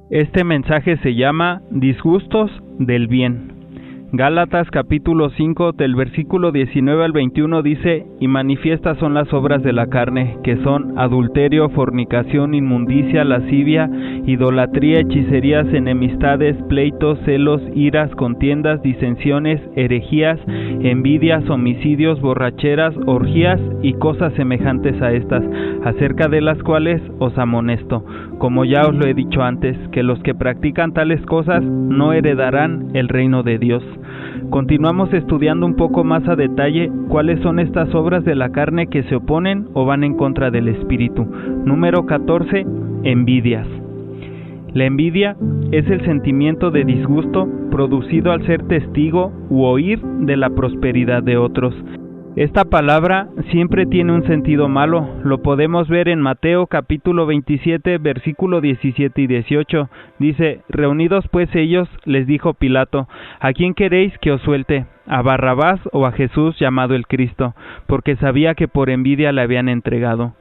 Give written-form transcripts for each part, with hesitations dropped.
Este mensaje se llama Disgustos del Bien. Gálatas capítulo 5 del versículo 19 al 21 dice: Y manifiestas son las obras de la carne, que son adulterio, fornicación, inmundicia, lascivia, idolatría, hechicerías, enemistades, pleitos, celos, iras, contiendas, disensiones, herejías, envidias, homicidios, borracheras, orgías y cosas semejantes a estas, acerca de las cuales os amonesto, como ya os lo he dicho antes, que los que practican tales cosas no heredarán el reino de Dios. Continuamos estudiando un poco más a detalle cuáles son estas obras de la carne que se oponen o van en contra del Espíritu. Número 14. Envidias. La envidia es el sentimiento de disgusto producido al ser testigo u oír de la prosperidad de otros. Esta palabra siempre tiene un sentido malo. Lo podemos ver en Mateo capítulo 27, versículo 17 y 18. Dice: Reunidos pues ellos, les dijo Pilato: ¿A quién queréis que os suelte? ¿A Barrabás o a Jesús llamado el Cristo? Porque sabía que por envidia le habían entregado.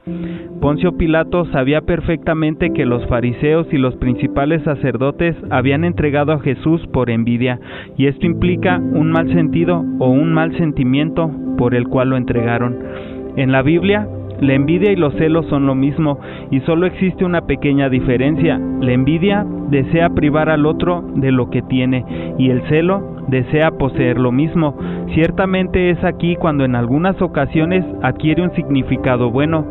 Poncio Pilato sabía perfectamente que los fariseos y los principales sacerdotes habían entregado a Jesús por envidia, y esto implica un mal sentido o un mal sentimiento por el cual lo entregaron. En la Biblia, la envidia y los celos son lo mismo, y solo existe una pequeña diferencia. La envidia desea privar al otro de lo que tiene, y el celo desea poseer lo mismo. Ciertamente es aquí cuando en algunas ocasiones adquiere un significado bueno.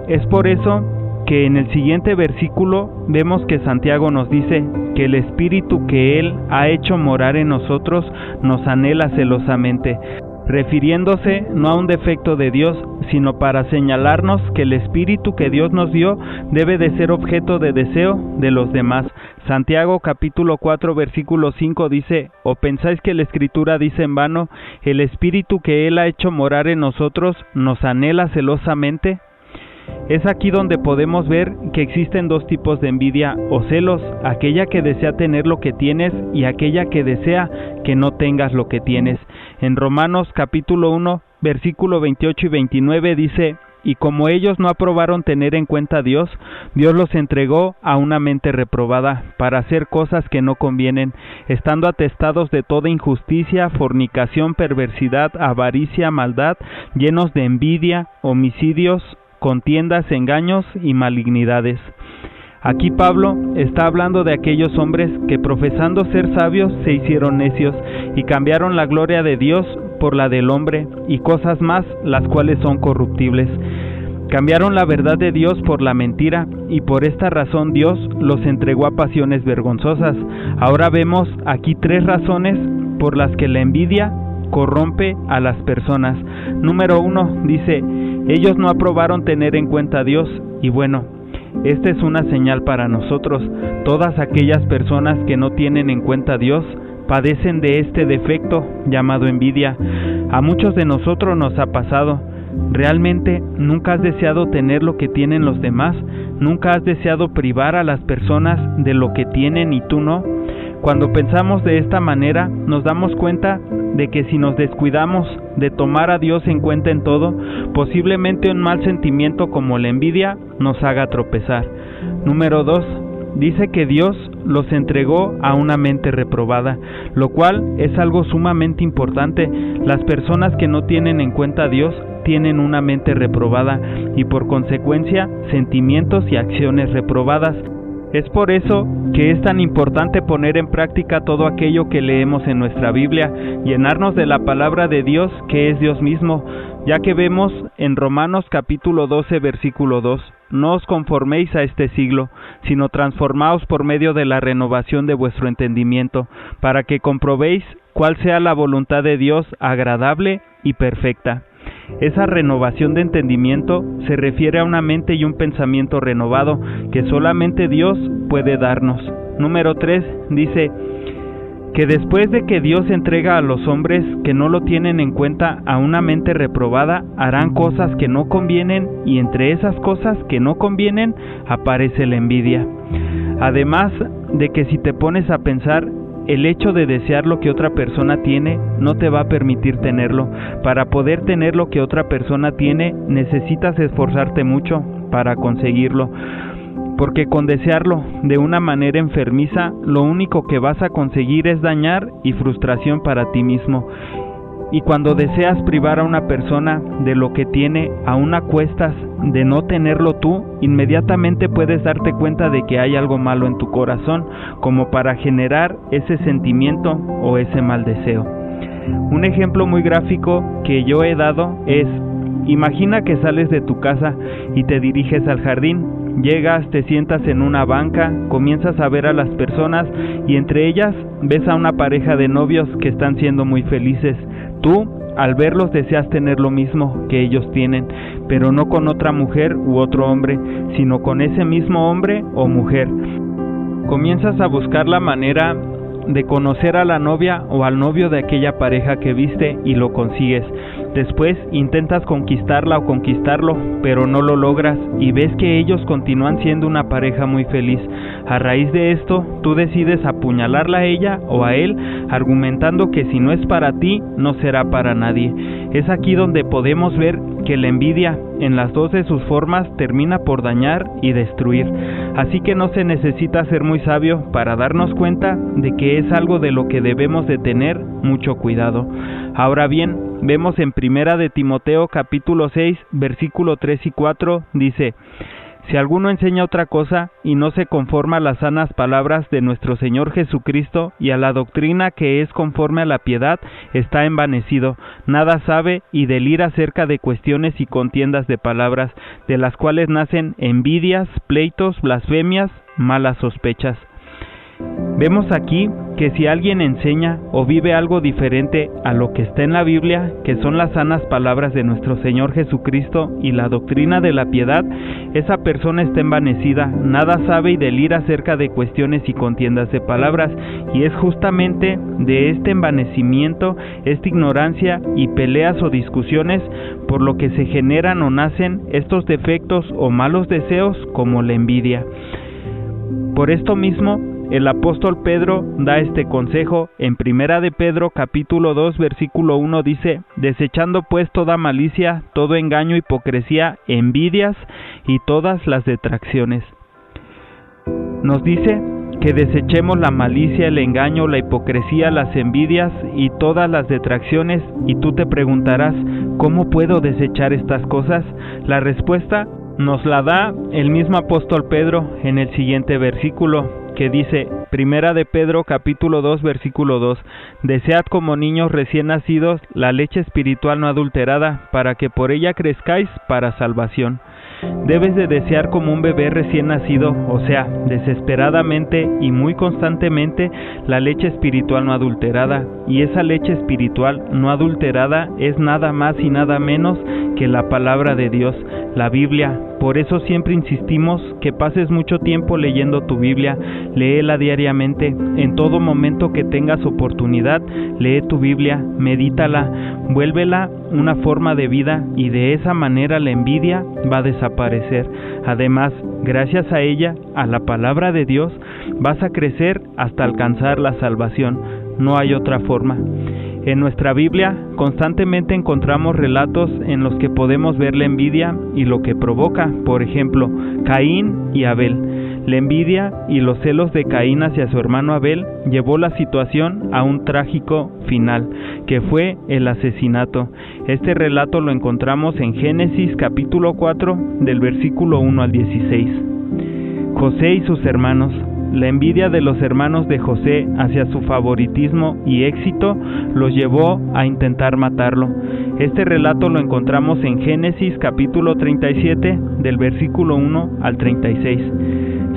Es por eso que en el siguiente versículo vemos que Santiago nos dice que el Espíritu que Él ha hecho morar en nosotros nos anhela celosamente, refiriéndose no a un defecto de Dios, sino para señalarnos que el Espíritu que Dios nos dio debe de ser objeto de deseo de los demás. Santiago capítulo 4 versículo 5 dice: ¿O pensáis que la Escritura dice en vano, el Espíritu que Él ha hecho morar en nosotros nos anhela celosamente? Es aquí donde podemos ver que existen dos tipos de envidia o celos: aquella que desea tener lo que tienes y aquella que desea que no tengas lo que tienes. En Romanos capítulo 1, versículo 28 y 29 dice: Y como ellos no aprobaron tener en cuenta a Dios, Dios los entregó a una mente reprobada para hacer cosas que no convienen, estando atestados de toda injusticia, fornicación, perversidad, avaricia, maldad, llenos de envidia, homicidios, contiendas, engaños y malignidades. Aquí Pablo está hablando de aquellos hombres que profesando ser sabios se hicieron necios y cambiaron la gloria de Dios por la del hombre y cosas más, las cuales son corruptibles. Cambiaron la verdad de Dios por la mentira, y por esta razón Dios los entregó a pasiones vergonzosas. Ahora vemos aquí tres razones por las que la envidia corrompe a las personas. Número 1, dice: ellos no aprobaron tener en cuenta a Dios. Y bueno, esta es una señal para nosotros. Todas aquellas personas que no tienen en cuenta a Dios padecen de este defecto llamado envidia. A muchos de nosotros nos ha pasado. ¿Realmente nunca has deseado tener lo que tienen los demás? ¿Nunca has deseado privar a las personas de lo que tienen y tú no? Cuando pensamos de esta manera, nos damos cuenta de que si nos descuidamos de tomar a Dios en cuenta en todo, posiblemente un mal sentimiento como la envidia nos haga tropezar. Número 2. Dice que Dios los entregó a una mente reprobada, lo cual es algo sumamente importante. Las personas que no tienen en cuenta a Dios tienen una mente reprobada y por consecuencia sentimientos y acciones reprobadas. Es por eso que es tan importante poner en práctica todo aquello que leemos en nuestra Biblia, llenarnos de la palabra de Dios, que es Dios mismo, ya que vemos en Romanos capítulo 12 versículo 2: No os conforméis a este siglo, sino transformaos por medio de la renovación de vuestro entendimiento, para que comprobéis cuál sea la voluntad de Dios agradable y perfecta. Esa renovación de entendimiento se refiere a una mente y un pensamiento renovado que solamente Dios puede darnos. Número 3, dice que después de que Dios entrega a los hombres que no lo tienen en cuenta a una mente reprobada, harán cosas que no convienen, y entre esas cosas que no convienen aparece la envidia. Además de que si te pones a pensar, el hecho de desear lo que otra persona tiene no te va a permitir tenerlo. Para poder tener lo que otra persona tiene, necesitas esforzarte mucho para conseguirlo. porque con desearlo de una manera enfermiza, lo único que vas a conseguir es dañar y frustración para ti mismo. Y cuando deseas privar a una persona de lo que tiene, aún a cuestas de no tenerlo tú, inmediatamente puedes darte cuenta de que hay algo malo en tu corazón, como para generar ese sentimiento o ese mal deseo. Un ejemplo muy gráfico que yo he dado es: imagina que sales de tu casa y te diriges al jardín. Llegas, te sientas en una banca, comienzas a ver a las personas y entre ellas ves a una pareja de novios que están siendo muy felices. Tú, al verlos, deseas tener lo mismo que ellos tienen, pero no con otra mujer u otro hombre, sino con ese mismo hombre o mujer. Comienzas a buscar la manera de conocer a la novia o al novio de aquella pareja que viste y lo consigues. Después intentas conquistarla o conquistarlo, pero no lo logras y ves que ellos continúan siendo una pareja muy feliz. A raíz de esto, tú decides apuñalarla a ella o a él, argumentando que si no es para ti, no será para nadie. Es aquí donde podemos ver que la envidia, en las dos de sus formas, termina por dañar y destruir. Así que no se necesita ser muy sabio para darnos cuenta de que es algo de lo que debemos de tener mucho cuidado. Ahora bien, vemos en Primera de Timoteo capítulo 6, versículo 3 y 4, dice: si alguno enseña otra cosa y no se conforma a las sanas palabras de nuestro Señor Jesucristo y a la doctrina que es conforme a la piedad, está envanecido, nada sabe y delira acerca de cuestiones y contiendas de palabras, de las cuales nacen envidias, pleitos, blasfemias, malas sospechas. Vemos aquí que si alguien enseña o vive algo diferente a lo que está en la Biblia, que son las sanas palabras de nuestro Señor Jesucristo y la doctrina de la piedad, esa persona está envanecida, nada sabe y delira acerca de cuestiones y contiendas de palabras, y es justamente de este envanecimiento, esta ignorancia y peleas o discusiones por lo que se generan o nacen estos defectos o malos deseos como la envidia. Por esto mismo, el apóstol Pedro da este consejo en Primera de Pedro capítulo 2 versículo 1, dice: desechando pues toda malicia, todo engaño, hipocresía, envidias y todas las detracciones. Nos dice que desechemos la malicia, el engaño, la hipocresía, las envidias y todas las detracciones, y tú te preguntarás: ¿cómo puedo desechar estas cosas? La respuesta nos la da el mismo apóstol Pedro en el siguiente versículo, que dice, Primera de Pedro capítulo 2 versículo 2, desead como niños recién nacidos la leche espiritual no adulterada, para que por ella crezcáis para salvación. Debes de desear como un bebé recién nacido, o sea, desesperadamente y muy constantemente, la leche espiritual no adulterada, y esa leche espiritual no adulterada es nada más y nada menos que la palabra de Dios, la Biblia. Por eso siempre insistimos que pases mucho tiempo leyendo tu Biblia, léela diariamente, en todo momento que tengas oportunidad, lee tu Biblia, medítala, vuélvela una forma de vida y de esa manera la envidia va a desaparecer. Además, gracias a ella, a la palabra de Dios, vas a crecer hasta alcanzar la salvación. No hay otra forma. En nuestra Biblia constantemente encontramos relatos en los que podemos ver la envidia y lo que provoca. Por ejemplo, Caín y Abel. La envidia y los celos de Caín hacia su hermano Abel llevó la situación a un trágico final, que fue el asesinato. Este relato lo encontramos en Génesis capítulo 4, del versículo 1 al 16. José y sus hermanos. La envidia de los hermanos de José hacia su favoritismo y éxito los llevó a intentar matarlo. Este relato lo encontramos en Génesis capítulo 37, del versículo 1 al 36.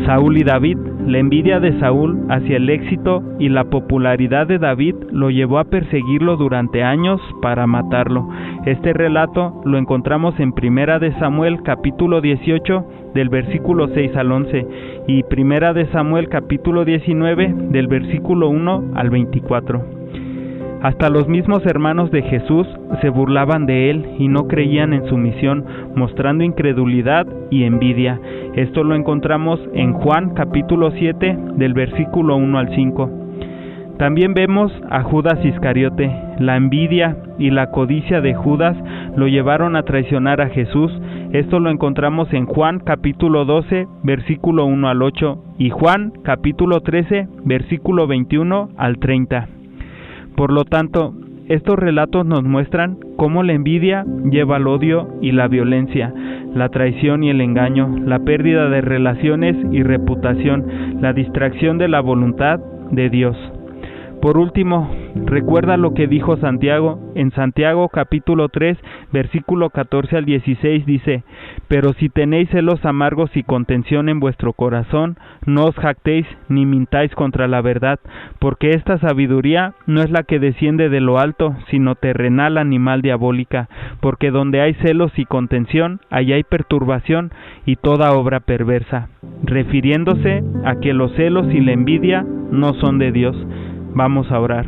Saúl y David. La envidia de Saúl hacia el éxito y la popularidad de David lo llevó a perseguirlo durante años para matarlo. Este relato lo encontramos en Primera de Samuel capítulo 18 del versículo 6 al 11 y Primera de Samuel capítulo 19 del versículo 1 al 24. Hasta los mismos hermanos de Jesús se burlaban de él y no creían en su misión, mostrando incredulidad y envidia. Esto lo encontramos en Juan capítulo 7 del versículo 1 al 5. También vemos a Judas Iscariote. La envidia y la codicia de Judas lo llevaron a traicionar a Jesús. Esto lo encontramos en Juan capítulo 12, versículo 1 al 8 y Juan capítulo 13, versículo 21 al 30. Por lo tanto, estos relatos nos muestran cómo la envidia lleva al odio y la violencia, la traición y el engaño, la pérdida de relaciones y reputación, la distracción de la voluntad de Dios. Por último, recuerda lo que dijo Santiago. En Santiago capítulo 3, versículo 14 al 16 dice: Pero si tenéis celos amargos y contención en vuestro corazón, no os jactéis ni mintáis contra la verdad, porque esta sabiduría no es la que desciende de lo alto, sino terrenal, animal, diabólica, porque donde hay celos y contención, allí hay perturbación y toda obra perversa, refiriéndose a que los celos y la envidia no son de Dios. Vamos a orar.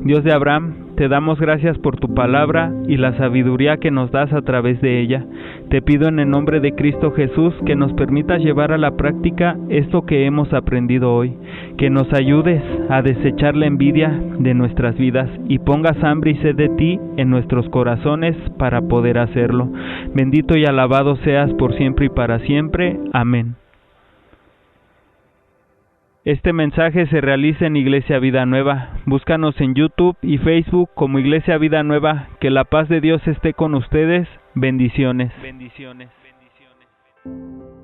Dios de Abraham, te damos gracias por tu palabra y la sabiduría que nos das a través de ella. Te pido en el nombre de Cristo Jesús que nos permitas llevar a la práctica esto que hemos aprendido hoy, que nos ayudes a desechar la envidia de nuestras vidas y pongas hambre y sed de ti en nuestros corazones para poder hacerlo. Bendito y alabado seas por siempre y para siempre. Amén. Este mensaje se realiza en Iglesia Vida Nueva. Búscanos en YouTube y Facebook como Iglesia Vida Nueva. Que la paz de Dios esté con ustedes. Bendiciones. Bendiciones. Bendiciones.